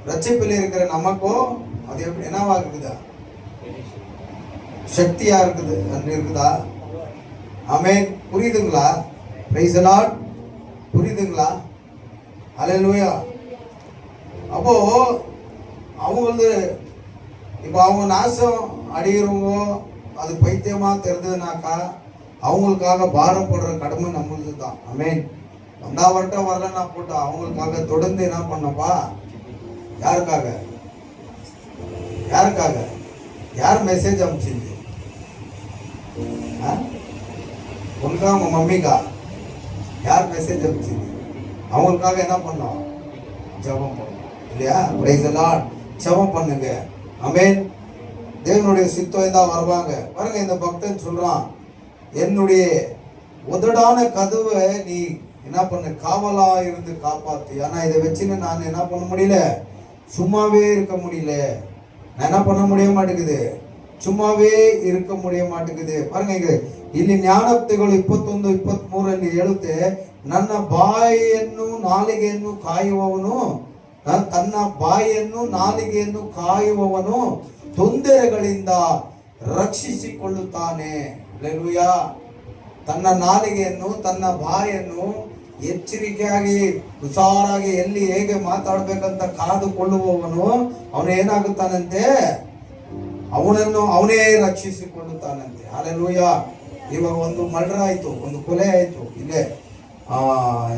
S1: ரட்சிப்பில் இருக்கிற நமக்கும் அது எப்படி என்னவா இருக்குதா? சக்தியா இருக்குது அன்று இருக்குதா? ஆமென். புரியுதுங்களா? Praise the Lord. புரியுதுங்களா? ஹல்லேலூயா. அப்போ அவங்களுக்கு இப்போ அவங்க நாசம் அடைகிறவங்க அது பைத்தியமா தெரிஞ்சதுனாக்கா அவங்களுக்காக பாரப்படுற கடமை நம்மளுது தான். ஆமென். வந்தா வரட்டும், வரலன்னா போட்டோம், அவங்களுக்காக தொடர்ந்து என்ன பண்ணப்பா? யாருக்காக? யாருக்காக? யார் மெசேஜ் அனுப்பிச்சிங்க? உனக்கா உங்க மம்மிக்கா? யார் மெசேஜ் அனுப்பிச்சிங்க? அவங்களுக்காக என்ன பண்ணோம்? ஜெபம் பண்ணோம் இல்லையா? Praise the Lord. ஜெபம் பண்ணுங்க. ஆமென். தேவனுடைய சித்தம் தான் வருவாங்க. பாருங்க, இந்த பக்தன் சொல்றான், என்னுடைய உதடான கதவை நீ என்ன பண்ண, காவலா இருந்து காப்பாத்து. ஆனா இதை வச்சுன்னு நான் என்ன பண்ண முடியல, சும்மாவே இருக்க முடியல. நான் என்ன பண்ண முடிய மாட்டேங்குது, ಸುಮ್ಮವೇ ಇರಕ ಮುಡಿಯ ಮಾಟುಗಿದೆ. பாருங்க, ಇಲ್ಲಿ ಜ್ಞಾನೋಕ್ತಿಗಳು 21, 23 ಹೇಳುತ್ತೆ, ನನ್ನ ಬಾಯಿಯನ್ನು ನಾಲಿಗೆಯನ್ನು ಕಾಯುವವನು, ತನ್ನ ಬಾಯಿಯನ್ನು ನಾಲಿಗೆಯನ್ನು ಕಾಯುವವನು ತೊಂದರೆಗಳಿಂದ ರಕ್ಷಿಸಿಕೊಳ್ಳುತ್ತಾನೆ. ಹಲ್ಲೆಲೂಯಾ. ತನ್ನ ನಾಲಿಗೆಯನ್ನು ತನ್ನ ಬಾಯನ್ನು ಎಚ್ಚರಿಕೆಯಾಗಿ ಹುಷಾರಾಗಿ ಎಲ್ಲಿ ಹೇಗೆ ಮಾತಾಡಬೇಕಂತ ಕಾದುಕೊಳ್ಳುವವನು ಅವನು ಏನಾಗುತ್ತಾನಂತೆ, ಅವನೇ ರಕ್ಷಿಸಿಕೊಳ್ಳುತ್ತಾನಂತೆ. ಹಲ್ಲೆಲೂಯಾ. ಇವಾಗ ಒಂದು ಮರ್ಡರ್ ಆಯ್ತು, ಒಂದು ಕೊಲೆ ಆಯ್ತು,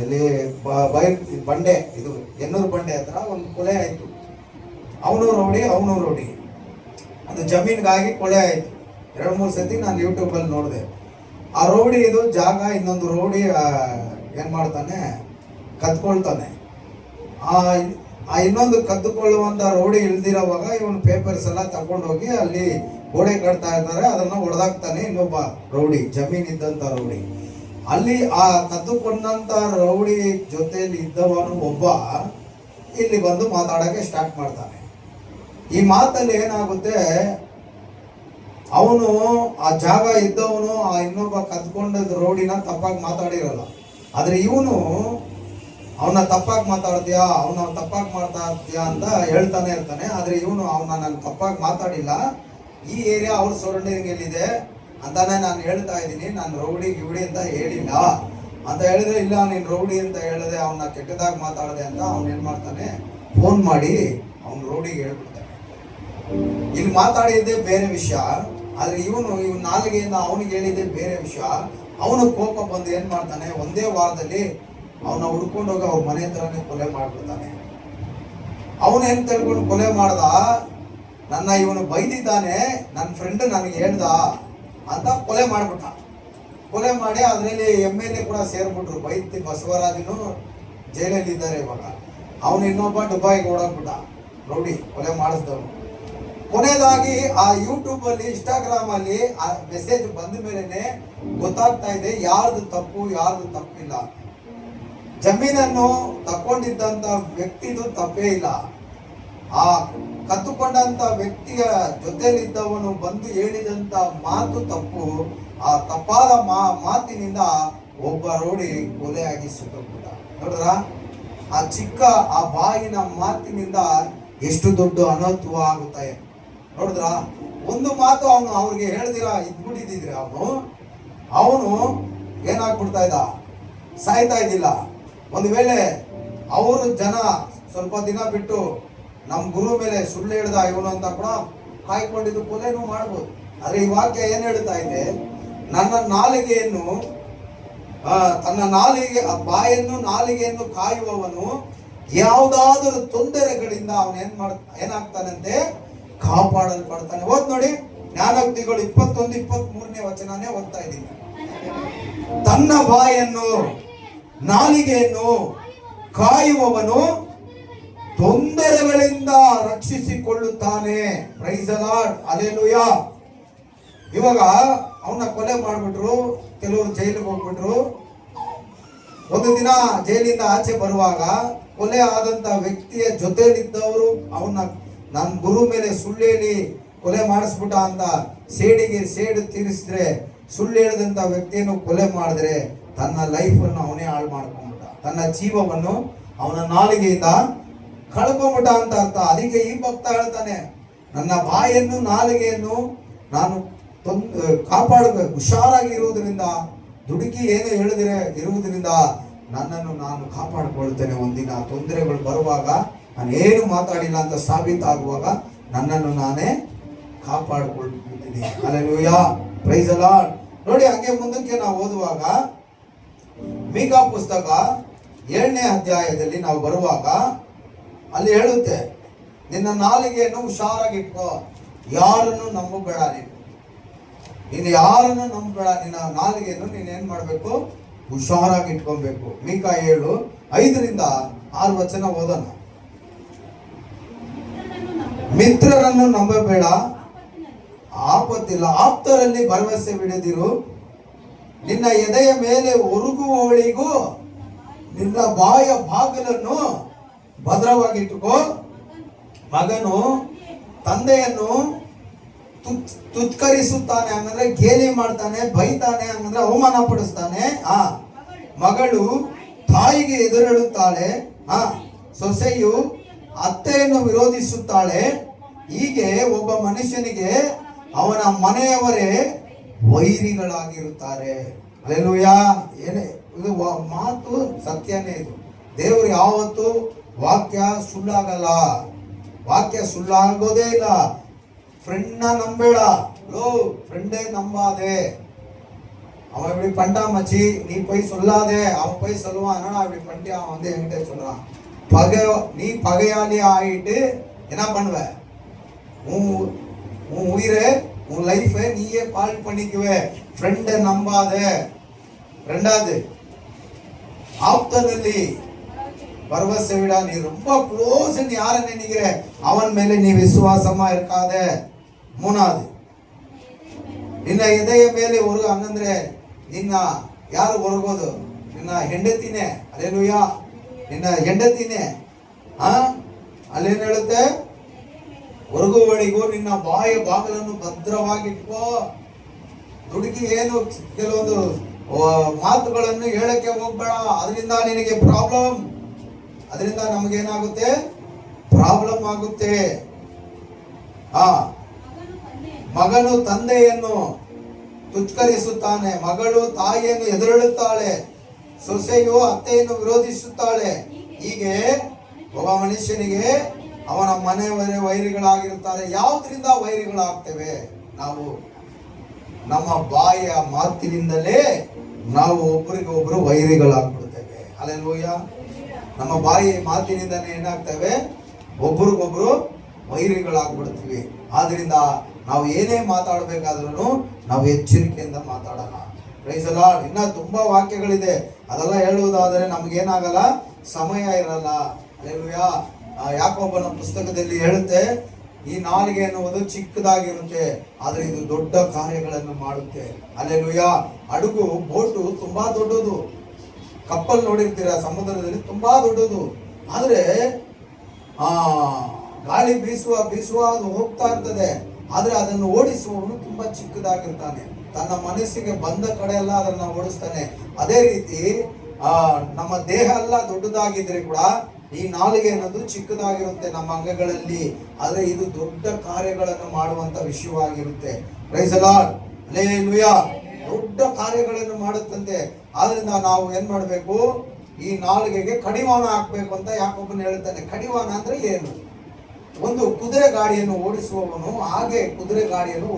S1: ಇಲ್ಲಿ ಬಂಡೆ, ಇದು ಎನ್ನೂರು ಬಂಡೆ ಹತ್ರ ಒಂದು ಕೊಲೆ ಆಯ್ತು. ಅವನು ರೌಡಿ, ಅದು ಜಮೀನ್ಗಾಗಿ ಕೊಲೆ ಆಯ್ತು. 2-3 ಸತಿ ನಾನು ಯೂಟ್ಯೂಬಲ್ಲಿ ನೋಡಿದೆ. ಆ ರೌಡಿ ಇದು ಜಾಗ ಇನ್ನೊಂದು ರೌಡಿ ಏನ್ ಮಾಡ್ತಾನೆ, ಕದ್ಕೊಳ್ತಾನೆ. ಆ ಇನ್ನೊಂದು ಕದ್ದುಕೊಳ್ಳುವಂತ ರೌಡಿ ಇಳ್ದಿರೋವಾಗ ಇವನು ಪೇಪರ್ಸ್ ಎಲ್ಲ ತಗೊಂಡೋಗಿ ಅಲ್ಲಿ ಗೋಡೆ ಕಟ್ತಾ ಇದ್ದಾರೆ, ಅದನ್ನ ಹೊಡೆದಾಕ್ತಾನೆ ಇನ್ನೊಬ್ಬ ರೌಡಿ, ಜಮೀನ್ ಇದ್ದಂತ ರೌಡಿ. ಅಲ್ಲಿ ಆ ಕದ್ದುಕೊಂಡಂತ ರೌಡಿ ಜೊತೆಯಲ್ಲಿ ಇದ್ದವನು ಒಬ್ಬ ಇಲ್ಲಿ ಬಂದು ಮಾತಾಡಕ್ಕೆ ಸ್ಟಾರ್ಟ್ ಮಾಡ್ತಾನೆ. ಈ ಮಾತಲ್ಲಿ ಏನಾಗುತ್ತೆ, ಅವನು ಆ ಜಾಗ ಇದ್ದವನು ಆ ಇನ್ನೊಬ್ಬ ಕದ್ಕೊಂಡದ ರೌಡಿನ ತಪ್ಪಾಗಿ ಮಾತಾಡಿರಲ್ಲ, ಆದ್ರೆ ಇವನು ಅವನ ತಪ್ಪಾಗಿ ಮಾತಾಡ್ತೀಯಾ, ಅವನ ತಪ್ಪಾಗಿ ಮಾತಾಡ್ತೀಯಾ ಅಂತ ಹೇಳ್ತಾನೆ ಇರ್ತಾನೆ. ಆದ್ರೆ ಇವನು ಅವನ ನಾನು ತಪ್ಪಾಗಿ ಮಾತಾಡಿಲ್ಲ, ಈ ಏರಿಯಾ ಅವ್ರ ಸರೌಂಡಿಂಗ್ ಎಲ್ಲಿದೆ ಅಂತಾನೆ ನಾನು ಹೇಳ್ತಾ ಇದ್ದೀನಿ, ನಾನು ರೌಡಿ ಗಿವಡಿ ಅಂತ ಹೇಳಿಲ್ಲ. ಅಂತ ಹೇಳಿದ್ರೆ, ಇಲ್ಲ ನೀನು ರೌಡಿ ಅಂತ ಹೇಳಿದೆ, ಅವನ್ನ ಕೆಟ್ಟದಾಗಿ ಮಾತಾಡದೆ ಅಂತ ಅವ್ನು ಏನ್ ಮಾಡ್ತಾನೆ, ಫೋನ್ ಮಾಡಿ ಅವ್ನು ರೌಡಿಗೆ ಹೇಳ್ಬಿಡ್ತಾನೆ. ಇಲ್ಲಿ ಮಾತಾಡಿದ್ದೆ ಬೇರೆ ವಿಷಯ, ಆದ್ರೆ ಇವನು ನಾಲಿಗೆಯಿಂದ ಅವನಿಗೆ ಹೇಳಿದ್ದೆ ಬೇರೆ ವಿಷಯ. ಅವನು ಕೋಪ ಬಂದು ಏನ್ ಮಾಡ್ತಾನೆ, ಒಂದೇ ವಾರದಲ್ಲಿ ಅವನ ಹುಡ್ಕೊಂಡೋಗಿ ಅವ್ರ ಮನೆ ಹತ್ರನೇ ಕೊಲೆ ಮಾಡ್ಬಿಡ್ತಾನೆ. ಅವನೇನ್ ತಿಳ್ಕೊಂಡು ಕೊಲೆ ಮಾಡ್ದ, ನನ್ನ ಇವನು ಬೈದಿದ್ದಾನೆ, ನನ್ನ ಫ್ರೆಂಡ್ ನನಗೆ ಹೇಳ್ದ ಅಂತ ಕೊಲೆ ಮಾಡ್ಬಿಟ್ಟ. ಕೊಲೆ ಮಾಡಿ ಅದರಲ್ಲಿ MLA ಕೂಡ ಸೇರ್ಬಿಟ್ರು. ಬೈತಿ ಬಸವರಾಜನು ಜೈಲಲ್ಲಿ ಇದ್ದಾರೆ ಇವಾಗ. ಅವನು ಇನ್ನೊಬ್ಬ ದುಬೈಗೆ ಓಡೋಗ್ಬಿಟ್ಟ, ರೌಡಿ ಕೊಲೆ ಮಾಡಿಸಿದವನು. ಕೊನೆಯದಾಗಿ ಆ ಯೂಟ್ಯೂಬ್ ಅಲ್ಲಿ, ಇನ್ಸ್ಟಾಗ್ರಾಮ್ ಅಲ್ಲಿ ಆ ಮೆಸೇಜ್ ಬಂದ ಮೇಲೆನೆ ಗೊತ್ತಾಗ್ತಾ ಇದೆ ಯಾರ್ದು ತಪ್ಪು ಯಾರ್ದು ತಪ್ಪಿಲ್ಲ. ಜಮೀನನ್ನು ತಕೊಂಡಿದ್ದಂತ ವ್ಯಕ್ತಿದು ತಪ್ಪೇ ಇಲ್ಲ. ಆ ಕತ್ತುಕೊಂಡಂತ ವ್ಯಕ್ತಿಯ ಜೊತೆಲಿದ್ದವನು ಬಂದು ಹೇಳಿದಂತ ಮಾತು ತಪ್ಪು. ಆ ತಪ್ಪಾದ ಮಾತಿನಿಂದ ಒಬ್ಬ ರೌಡಿ ಕೊಲೆಯಾಗಿ ಸುಟ್ಟೋಗ್ಬಿಟ್ಟ. ನೋಡ್ರ, ಆ ಚಿಕ್ಕ ಆ ಬಾಯಿನ ಮಾತಿನಿಂದ ಎಷ್ಟು ದೊಡ್ಡ ಅನರ್ಥವ ಆಗುತ್ತೆ. ನೋಡಿದ್ರ, ಒಂದು ಮಾತು ಅವನು ಅವ್ರಿಗೆ ಹೇಳ್ದಿರ ಇದ್ಬಿಟ್ಟಿದ್ರೆ ಅವನು ಏನಾಗ್ಬಿಡ್ತಾ ಇದ್ದ, ಸಾಯ್ತಾ ಇದ್ದಿಲ್ಲ. ಒಂದು ವೇಳೆ ಅವರು ಜನ ಸ್ವಲ್ಪ ದಿನ ಬಿಟ್ಟು ನಮ್ಮ ಗುರು ಮೇಲೆ ಸುಳ್ಳು ಹೇಳ್ದ ಇವನು ಅಂತ ಕೂಡ ಕಾಯ್ಕೊಂಡಿದ್ದು ಕೊಲೆನೂ ಮಾಡ್ಬೋದು. ಆದ್ರೆ ಈ ವಾಕ್ಯ ಏನ್ ಹೇಳ್ತಾ ಇದೆ, ನನ್ನ ನಾಲಿಗೆಯನ್ನು ತನ್ನ ಬಾಯನ್ನು ನಾಲಿಗೆಯನ್ನು ಕಾಯುವವನು ಯಾವುದಾದರೂ ತೊಂದರೆಗಳಿಂದ ಅವನು ಏನಾಗ್ತಾನಂತೆ, ಕಾಪಾಡಲ್ಪಡ್ತಾನೆ. ಓದ್ ನೋಡಿ, ಜ್ಞಾನೋಕ್ತಿಗಳು 21-23 ವಚನನೇ ಓದ್ತಾ ಇದ್ದೀನಿ. ತನ್ನ ಬಾಯನ್ನು ನಾಲಿಗೆಯನ್ನು ಕಾಯುವವನು ತೊಂದರೆಗಳಿಂದ ರಕ್ಷಿಸಿಕೊಳ್ಳುತ್ತಾನೆ. Praise the Lord, hallelujah. ಇವಾಗ ಅವನ್ನ ಕೊಲೆ ಮಾಡ್ಬಿಟ್ರು, ಕೆಲವರು ಜೈಲಿಗೆ ಹೋಗ್ಬಿಟ್ರು. ಒಂದು ದಿನ ಜೈಲಿಂದ ಆಚೆ ಬರುವಾಗ ಕೊಲೆ ಆದಂತ ವ್ಯಕ್ತಿಯ ಜೊತೆಲಿದ್ದವರು ಅವನ್ನ ನನ್ನ ಗುರು ಮೇಲೆ ಸುಳ್ಳು ಹೇಳಿ ಕೊಲೆ ಮಾಡಿಸ್ಬಿಟ್ಟ ಅಂತ ಸೇಡು ತೀರಿಸಿದ್ರೆ, ಸುಳ್ಳು ಹೇಳಿದಂತ ವ್ಯಕ್ತಿಯನ್ನು ಕೊಲೆ ಮಾಡಿದ್ರೆ ತನ್ನ ಲೈಫನ್ನು ಅವನೇ ಹಾಳು ಮಾಡ್ಕೊಂಡ್ಬಿಟ್ಟ, ತನ್ನ ಜೀವವನ್ನು ಅವನ ನಾಲಿಗೆಯಿಂದ ಕಳ್ಕೊಂಬಿಟ್ಟ ಅಂತ ಅರ್ಥ. ಅದಕ್ಕೆ ಈ ಭಕ್ತ ಹೇಳ್ತಾನೆ, ನನ್ನ ಬಾಯನ್ನು ನಾಲಿಗೆಯನ್ನು ನಾನು ಕಾಪಾಡಬೇಕು, ಹುಷಾರಾಗಿ ಇರುವುದರಿಂದ, ದುಡುಕಿ ಏನು ಹೇಳಿದ್ರೆ ಇರುವುದರಿಂದ ನನ್ನನ್ನು ನಾನು ಕಾಪಾಡಿಕೊಳ್ತೇನೆ. ಒಂದಿನ ತೊಂದರೆಗಳು ಬರುವಾಗ ನಾನೇನು ಮಾತಾಡಿಲ್ಲ ಅಂತ ಸಾಬೀತಾಗುವಾಗ ನನ್ನನ್ನು ನಾನೇ ಕಾಪಾಡಿಕೊಳ್ತೀನಿ. Hallelujah, praise the Lord. ನೋಡಿ, ಹಂಗೆ ಮುಂದಕ್ಕೆ ನಾವು ಓದುವಾಗ ಮೀಕಾ ಪುಸ್ತಕ 7ನೇ ಅಧ್ಯಾಯದಲ್ಲಿ ನಾವು ಬರುವಾಗ ಅಲ್ಲಿ ಹೇಳುತ್ತೆ, ನಿನ್ನ ನಾಲಿಗೆಯನ್ನು ಹುಷಾರಾಗಿ ಇಟ್ಕೋ, ಯಾರನ್ನು ನಂಬಬೇಡ, ನೀನು ಯಾರನ್ನು ನಂಬಬೇಡ, ನಿನ್ನ ನಾಲಿಗೆಯನ್ನು ನೀನೇನ್ ಮಾಡ್ಬೇಕು, ಹುಷಾರಾಗಿ ಇಟ್ಕೊಬೇಕು. ಮೀಕಾ 7:5-6 ವಚನ ಓದೋಣ. ಮಿತ್ರರನ್ನು ನಂಬಬೇಡ, ಆಪತ್ತಿಲ್ಲ, ಆಪ್ತರಲ್ಲಿ ಭರವಸೆ ಬಿಡದಿರು, ನಿನ್ನ ಎದೆಯ ಮೇಲೆ ಒರುಗುವವಳಿಗೂ ನಿನ್ನ ಬಾಯ ಬಾಗಿಲನ್ನು ಭದ್ರವಾಗಿಟ್ಟುಕೋ. ಮಗನು ತಂದೆಯನ್ನು ತುತ್ಕರಿಸುತ್ತಾನೆ, ಹಂಗಂದ್ರೆ ಗೇಲಿ ಮಾಡ್ತಾನೆ, ಬೈತಾನೆ, ಹಂಗಂದ್ರೆ ಅವಮಾನ ಪಡಿಸ್ತಾನೆ. ಮಗಳು ತಾಯಿಗೆ ಎದುರೇಳುತ್ತಾಳೆ, ಸೊಸೆಯು ಅತ್ತೆಯನ್ನು ವಿರೋಧಿಸುತ್ತಾಳೆ. ಹೀಗೆ ಒಬ್ಬ ಮನುಷ್ಯನಿಗೆ ಅವನ ಮನೆಯವರೇ ವೈರಿಗಳಾಗಿರುತ್ತಾರೆ. ಹಲ್ಲೆಲೂಯಾ. ಏನೇ ಇದು ಮಾತು ಸತ್ಯನೇ. ಇದು ದೇವರು ಯಾವತ್ತು ವಾಕ್ಯ ಸುಳ್ಳಾಗಲ್ಲ, ವಾಕ್ಯ ಸುಳ್ಳಾಗೋದೇ ಇಲ್ಲ. ಫ್ರೆಂಡ್ನ ನಂಬೇಡ, ಫ್ರೆಂಡೇ ನಂಬಾದೆ. அவன் இப்படி பண்ணிட்டா மச்சி, நீ போய் சொல்லாதே, அவன் போய் சொல்லுவான், என்னடா இப்படி பண்ணிட்டு அவன் வந்து என்கிட்ட சொல்றான். நீ பகையாளி ஆயிட்டு என்ன பண்ணுவ, உன் உயிரை உன் லைஃபை நீயே பால் பண்ணிக்குவே. ஃப்ரெண்டை நம்பாத. ரெண்டாவது, ஆப்தನಲ್ಲಿ ಭರವಸೆ விட, நீ ரொம்ப க்ளோஸ் யார நினைக்கிற அவன் மேல நீ விசுவாசமா இருக்காத. மூணாவது, ನಿನ್ನ ಎದೆಯ ಮೇಲೆ ಒರಗು, ಹಂಗಂದ್ರೆ ನಿನ್ನ ಯಾರು ಒರಗೋದು, ನಿನ್ನ ಹೆಂಡತಿನೇ. ಹಲ್ಲೆಲೂಯಾ, ನಿನ್ನ ಹೆಂಡತಿನೇ. ಅಲ್ಲೇನು ಹೇಳುತ್ತೆ, ಒರಗುವಳಿಗೂ ನಿನ್ನ ಬಾಯ ಬಾಗಿಲನ್ನು ಭದ್ರವಾಗಿಟ್ಕೋ. ದುಡುಕಿ ಏನು ಕೆಲವೊಂದು ಮಾತುಗಳನ್ನು ಹೇಳಕ್ಕೆ ಹೋಗ್ಬೇಡ, ಅದರಿಂದ ನಿನಗೆ ಪ್ರಾಬ್ಲಮ್, ಅದರಿಂದ ನಮಗೇನಾಗುತ್ತೆ, ಪ್ರಾಬ್ಲಮ್ ಆಗುತ್ತೆ. ಮಗನು ತಂದೆಯನ್ನು ತುಚ್ಕರಿಸುತ್ತಾನೆ, ಮಗಳು ತಾಯಿಯನ್ನು ಎದುರೇಳುತ್ತಾಳೆ, ಸೊಸೆಯು ಅತ್ತೆಯನ್ನು ವಿರೋಧಿಸುತ್ತಾಳೆ. ಹೀಗೆ ಒಬ್ಬ ಮನುಷ್ಯನಿಗೆ ಅವನ ಮನೆ ವೈರಿಗಳಾಗಿರುತ್ತಾರೆ. ಯಾವುದರಿಂದ ವೈರಿಗಳಾಗ್ತೇವೆ? ನಾವು ನಮ್ಮ ಬಾಯಿಯ ಮಾತಿನಿಂದಲೇ ನಾವು ಒಬ್ಬರಿಗೊಬ್ರು ವೈರಿಗಳಾಗ್ಬಿಡ್ತೇವೆ. ಹಲ್ಲೆಲೂಯ. ನಮ್ಮ ಬಾಯಿ ಮಾತಿನಿಂದನೇ ಏನಾಗ್ತೇವೆ? ಒಬ್ರಿಗೊಬ್ರು ವೈರಿಗಳಾಗ್ಬಿಡ್ತೀವಿ. ಆದ್ರಿಂದ ನಾವು ಏನೇ ಮಾತಾಡಬೇಕಾದ್ರೂ ನಾವು ಎಚ್ಚರಿಕೆಯಿಂದ ಮಾತಾಡೋಣ. Praise the Lord. ಇನ್ನ ತುಂಬಾ ವಾಕ್ಯಗಳಿದೆ, ಅದೆಲ್ಲ ಹೇಳುವುದಾದರೆ ನಮ್ಗೇನಾಗಲ್ಲ, ಸಮಯ ಇರಲ್ಲ. ಹಲ್ಲೆಲೂಯ. ಯಾಕೋಬನ ಪುಸ್ತಕದಲ್ಲಿ ಹೇಳುತ್ತೆ, ಈ ನಾಲಿಗೆ ಎನ್ನುವುದು ಚಿಕ್ಕದಾಗಿರುತ್ತೆ, ಆದ್ರೆ ಇದು ದೊಡ್ಡ ಕಾರ್ಯಗಳನ್ನು ಮಾಡುತ್ತೆ. ಹಲ್ಲೆಲೂಯ. ಹಡಗು, ಬೋಟು ತುಂಬಾ ದೊಡ್ಡದು. ಕಪ್ಪಲ್ ನೋಡಿರ್ತೀರ, ಸಮುದ್ರದಲ್ಲಿ ತುಂಬಾ ದೊಡ್ಡದು. ಆದ್ರೆ ಗಾಳಿ ಬೀಸುವ ಅದು ಹೋಗ್ತಾ ಇರ್ತದೆ. ಆದ್ರೆ ಅದನ್ನು ಓಡಿಸುವವನು ತುಂಬಾ ಚಿಕ್ಕದಾಗಿರ್ತಾನೆ. ತನ್ನ ಮನಸ್ಸಿಗೆ ಬಂದ ಕಡೆ ಎಲ್ಲ ಅದನ್ನ ಓಡಿಸ್ತಾನೆ. ಅದೇ ರೀತಿ ನಮ್ಮ ದೇಹ ಎಲ್ಲ ದೊಡ್ಡದಾಗಿದ್ರೆ ಕೂಡ ಈ ನಾಲಿಗೆ ಅನ್ನೋದು ಚಿಕ್ಕದಾಗಿರುತ್ತೆ ನಮ್ಮ ಅಂಗಗಳಲ್ಲಿ. ಆದ್ರೆ ಇದು ದೊಡ್ಡ ಕಾರ್ಯಗಳನ್ನು ಮಾಡುವಂತ ವಿಷಯವಾಗಿರುತ್ತೆ. Praise the Lord. ಹಲ್ಲೆಲೂಯ. ದೊಡ್ಡ ಕಾರ್ಯಗಳನ್ನು ಮಾಡುತ್ತಂತೆ. ಆದ್ರಿಂದ ನಾವು ಏನ್ ಮಾಡ್ಬೇಕು? ಈ ನಾಲಿಗೆಗೆ ಕಡಿವಾಣ ಹಾಕ್ಬೇಕು ಅಂತ ಯಾಕೊಬ್ಬನು ಹೇಳ್ತಾನೆ. ಕಡಿವಾಣ ಅಂದ್ರೆ ಏನು? ಒಂದು ಕುದುರೆ ಗಾಡಿಯನ್ನು ಓಡಿಸುವವನು ಹಾಗೆ ಕುದುರೆ ಗಾಡಿಯನ್ನು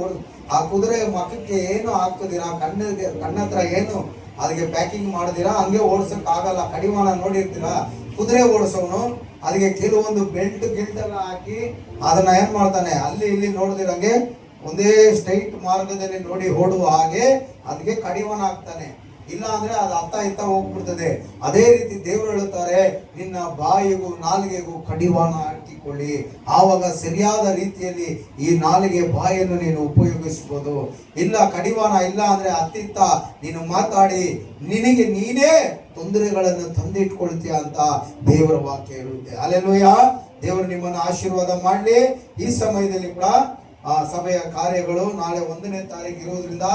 S1: ಆ ಕುದುರೆ ಮಖಕ್ಕೆ ಏನು ಹಾಕದಿರಾ, ಕಣ್ಣತ್ರ ಏನು ಅದಕ್ಕೆ ಪ್ಯಾಕಿಂಗ್ ಮಾಡದಿರಾ ಹಂಗೆ ಓಡಿಸಕ್ ಆಗಲ್ಲ. ಕಡಿವಾಣ ನೋಡಿರ್ತೀರಾ? ಕುದುರೆ ಓಡಿಸೋನು ಅದಕ್ಕೆ ಕೆಲವೊಂದು ಬೆಲ್ಟ್ ಎಲ್ಲ ಹಾಕಿ ಅದನ್ನ ಏನ್ ಮಾಡ್ತಾನೆ, ಅಲ್ಲಿ ಇಲ್ಲಿ ನೋಡಿದಿರಂಗೆ ಒಂದೇ ಸ್ಟ್ರೈಟ್ ಮಾರ್ಗದಲ್ಲಿ ನೋಡಿ ಓಡುವ ಹಾಗೆ ಅದಕ್ಕೆ ಕಡಿವಾಣ ಹಾಕ್ತಾನೆ. ಇಲ್ಲ ಅಂದ್ರೆ ಅದು ಅತ್ತ ಇತ್ತ ಹೋಗ್ಬಿಡ್ತದೆ. ಅದೇ ರೀತಿ ದೇವರು ಹೇಳುತ್ತಾರೆ, ನಿನ್ನ ಬಾಯಿಗೂ ನಾಲಿಗೆಗೂ ಕಡಿವಾಣ ಹಾಕಿಕೊಳ್ಳಿ, ಆವಾಗ ಸರಿಯಾದ ರೀತಿಯಲ್ಲಿ ಈ ನಾಲಿಗೆ ಬಾಯನ್ನು ನೀನು ಉಪಯೋಗಿಸಬಹುದು. ಇಲ್ಲ ಕಡಿವಾಣ ಇಲ್ಲ ಅಂದ್ರೆ ಅತ್ತಿತ್ತ ನೀನು ಮಾತಾಡಿ ನಿನಗೆ ನೀನೇ ತೊಂದರೆಗಳನ್ನು ತಂದಿಟ್ಕೊಳ್ತೀಯ ಅಂತ ದೇವರ ವಾಕ್ಯ ಹೇಳುತ್ತೆ. ಹಲ್ಲೆಲೂಯ. ದೇವರು ನಿಮ್ಮನ್ನು ಆಶೀರ್ವಾದ ಮಾಡಲಿ. ಈ ಸಮಯದಲ್ಲಿ ಕೂಡ ಸಭೆಯ ಕಾರ್ಯಗಳು ನಾಳೆ 1ನೇ ತಾರೀಕು ಇರೋದ್ರಿಂದ